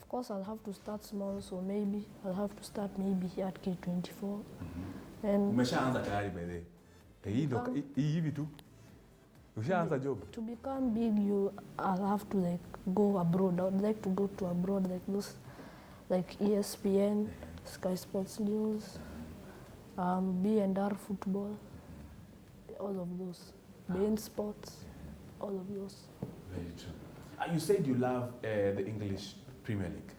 Of course, I'll have to start small, so maybe I'll have to start maybe here at K24. And Umeshaanza tayari by the way. Hii hivi tu. Ushaanza job. To become big, I'll have to like go abroad. I would like to go to abroad, like those, like ESPN, Sky Sports News, B&R Football, all of those. Bein Sports, all of those. Very true. You said you love the English Premier League.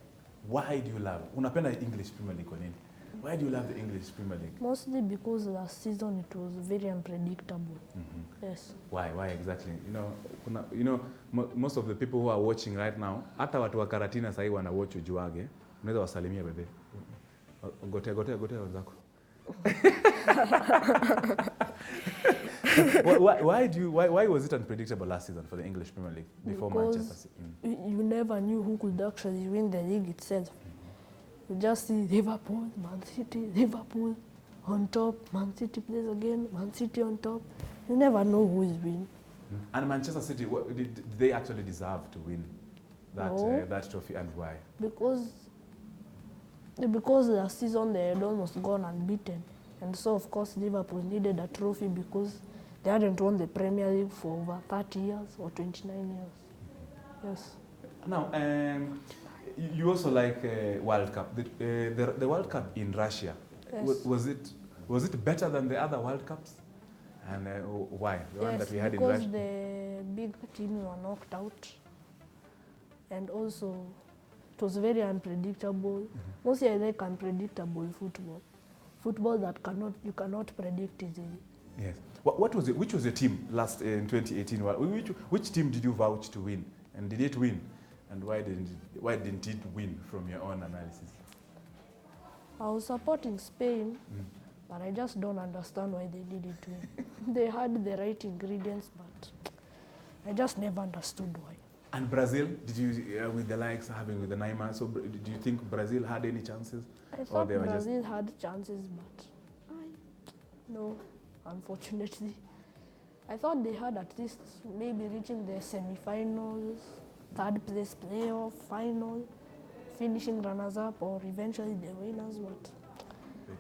Why do you love? Unapenda English Premier League kwa nini? Why do you love the English Premier League? Mostly because last season it was very unpredictable. Yes. Why exactly? Most of the people who are watching right now, hata watu wa Karatina sasa hivi wana watch ujuage. Unaweza wasalimia bebe. Gotea wenzako. Why was it unpredictable last season for the English Premier League before because Manchester City? You never knew who could actually win the league itself. You just see Liverpool, Man City, Liverpool on top, Man City plays again, Man City on top. You never know who is winning. And Manchester City, did they actually deserve to win that trophy, and why? Because last season they had almost gone unbeaten. And so, of course, Liverpool needed a trophy because they hadn't won the Premier League for over 30 years or 29 years. Yes. Now, you also like World Cup. The World Cup in Russia, Yes. was it better than the other World Cups? And why? The one that we had in Russia? Because the big teams were knocked out. And also, it was very unpredictable. Mostly I like unpredictable football. Football that you cannot predict easily. Yes. Which was your team last in 2018? Which team did you vouch to win? And did it win? And why didn't it win from your own analysis? I was supporting Spain, but I just don't understand why they didn't win. They had the right ingredients, but I just never understood why. And Brazil, did you, with the likes having with the Neymar, so do you think Brazil had any chances? I thought Brazil had chances, but no, unfortunately. I thought they had at least maybe reaching the semi-finals, third place playoff, final, finishing runners-up, or eventually the winners, but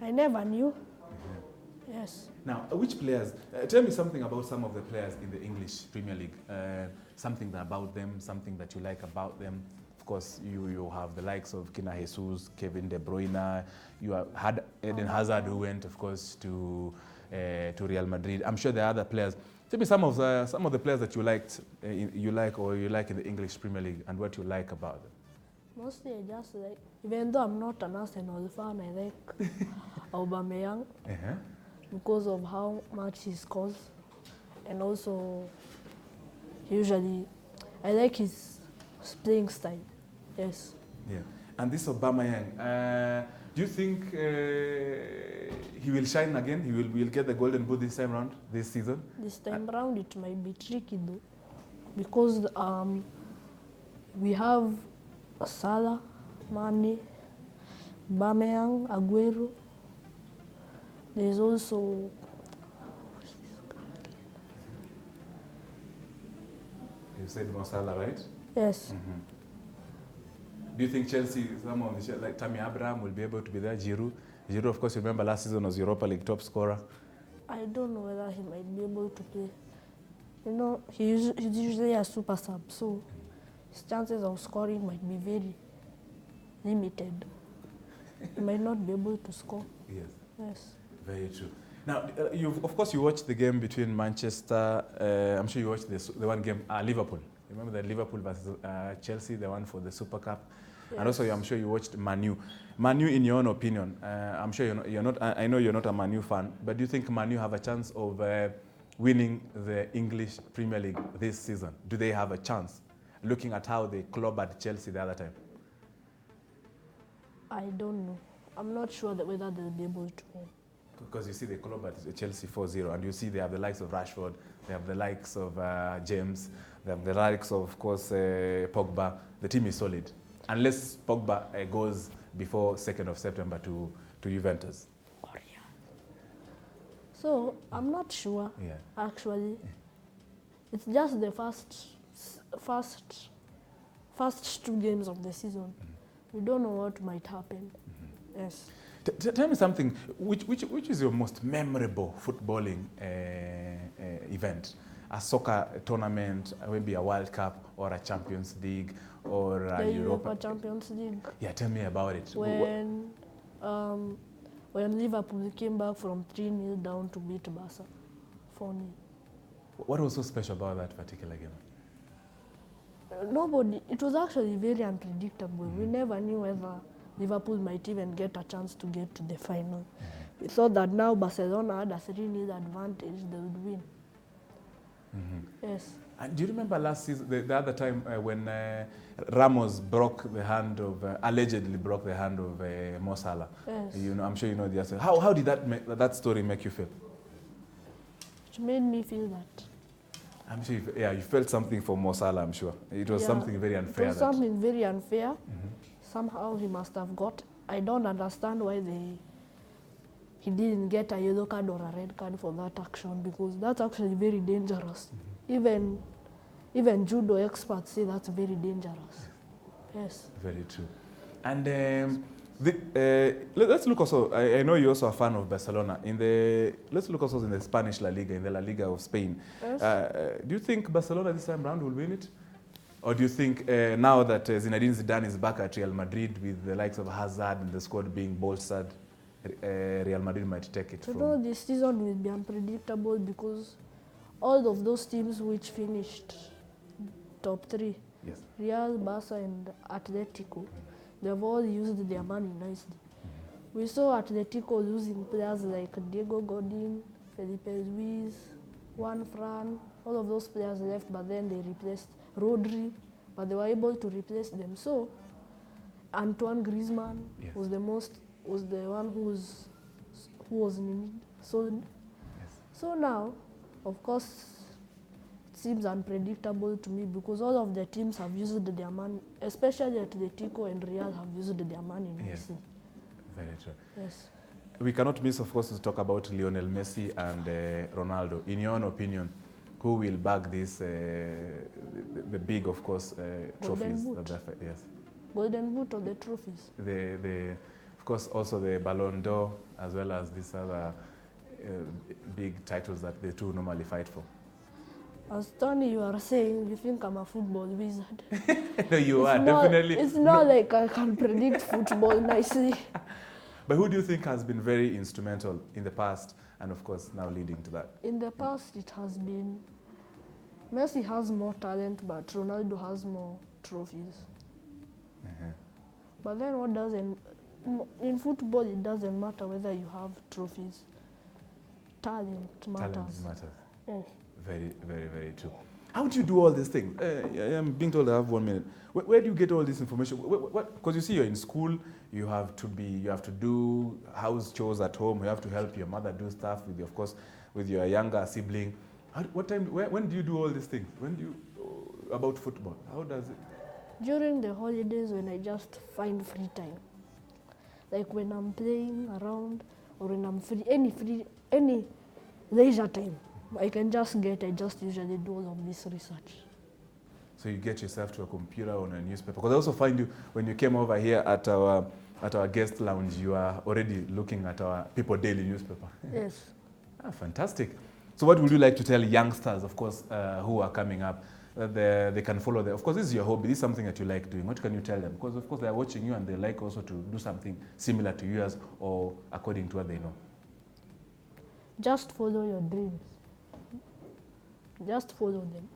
I never knew. Yes. Now, which players, tell me something about some of the players in the English Premier League, something about them, something that you like about them. Of course, you have the likes of Kina Jesus, Kevin De Bruyne, you had Eden Hazard who went, of course, to Real Madrid. I'm sure there are other players. Tell me some of the players that you like in the English Premier League and what you like about them. Mostly I just like, even though I'm not an Arsenal fan, I like Aubameyang because of how much he scores, and also usually I like his playing style. Yes. Yeah. And this Aubameyang, do you think he will shine again? He will get the golden boot this time round, this season? This time round it might be tricky though, because we have Salah, Mane, Aubameyang, Aguero. There's also you said Mo Salah, right? yes. Do you think Chelsea, some of the like Tammy Abraham will be able to be there? Giroud, of course, you remember last season was Europa League top scorer. I don't know whether he might be able to play. You know, he's usually a super sub, so his chances of scoring might be very limited. He might not be able to score. Yes. Yes. Very true. Now, of course, you watched the game between Manchester. I'm sure you watched the one game, Liverpool. Remember the Liverpool versus Chelsea, the one for the Super Cup. Yes. And also, I'm sure you watched Man U. Man U, in your own opinion, I'm sure you're not. I know you're not a Man U fan, but do you think Man U have a chance of winning the English Premier League this season? Do they have a chance, looking at how they clobbered Chelsea the other time? I don't know. I'm not sure that whether they'll be able to win. Because you see they clobbered Chelsea 4-0, and you see they have the likes of Rashford, they have the likes of James, they have the likes of course, Pogba. The team is solid. Unless Pogba goes before 2nd of September to Juventus. So, I'm not sure, actually. It's just the first 2 games of the season. We don't know what might happen. Yes. Tell me something, which is your most memorable footballing event? A soccer tournament, maybe a World Cup or a Champions League or a The Europa Europa Champions League. Yeah, tell me about it. When Liverpool came back from 3-0 down to beat Barca 4-0. What was so special about that particular game? It was actually very unpredictable. We never knew whether Liverpool might even get a chance to get to the final. We thought that now Barcelona had a 3-0 advantage, they would win. Yes. And do you remember last season, the other time when Ramos broke the hand of, allegedly broke the hand of Mo Salah? Yes. You know, I'm sure you know the answer. How did that story make you feel? It made me feel that. I'm sure, you felt something for Mo Salah, I'm sure. It was something very unfair. It was something very unfair. Somehow he must have got. I don't understand why he didn't get a yellow card or a red card for that action, because that's actually very dangerous. Even judo experts say that's very dangerous. Yes. Very true. And let's look also, I know you're also a fan of Barcelona. Let's look also in the Spanish La Liga, in the La Liga of Spain. Yes. Do you think Barcelona this time round will win it? Or do you think now that Zinedine Zidane is back at Real Madrid with the likes of Hazard and the squad being bolstered, Real Madrid might take it? This season will be unpredictable because all of those teams which finished top 3, yes, Real, Barca and Atletico, they've all used their money nicely. We saw Atletico losing players like Diego Godin, Felipe Luis, Juan Fran, all of those players left, but then they replaced Rodri, but they were able to replace them. So Antoine Griezmann was the one who was sold. Yes. So now, of course, it seems unpredictable to me because all of the teams have used their money, especially Atletico and Real have used their money nicely. Very true. Yes. We cannot miss, of course, to talk about Lionel Messi and Ronaldo. In your own opinion, who will bag this, the big, of course, trophies? Yes. Golden Boot or the trophies? Of course, also the Ballon d'Or, as well as these other big titles that the two normally fight for. As Tony, you are saying, you think I'm a football wizard. No, you are, definitely. It's not like I can predict football nicely. But who do you think has been very instrumental in the past and, of course, now leading to that? In the past, it has been Messi has more talent, but Ronaldo has more trophies. But then in football, it doesn't matter whether you have trophies. Talent matters. Talent matters. Yes. Very, very, very true. How do you do all these things? I'm being told I have 1 minute. Where do you get all this information? Because you see, you're in school, you have to do house chores at home, you have to help your mother do stuff with, of course, with your younger sibling. When do you do all these things? When do you, about football? How does it? During the holidays, when I just find free time. Like when I'm playing around or when I'm free, any leisure time. I just usually do all of this research. So you get yourself to a computer or a newspaper. Because I also find you, when you came over here at our guest lounge, you are already looking at our People Daily newspaper. Yes. Fantastic. So what would you like to tell youngsters, of course, who are coming up, that they can follow of course, this is your hobby, this is something that you like doing. What can you tell them? Because, of course, they are watching you and they like also to do something similar to yours or according to what they know. Just follow your dreams. Just follow them.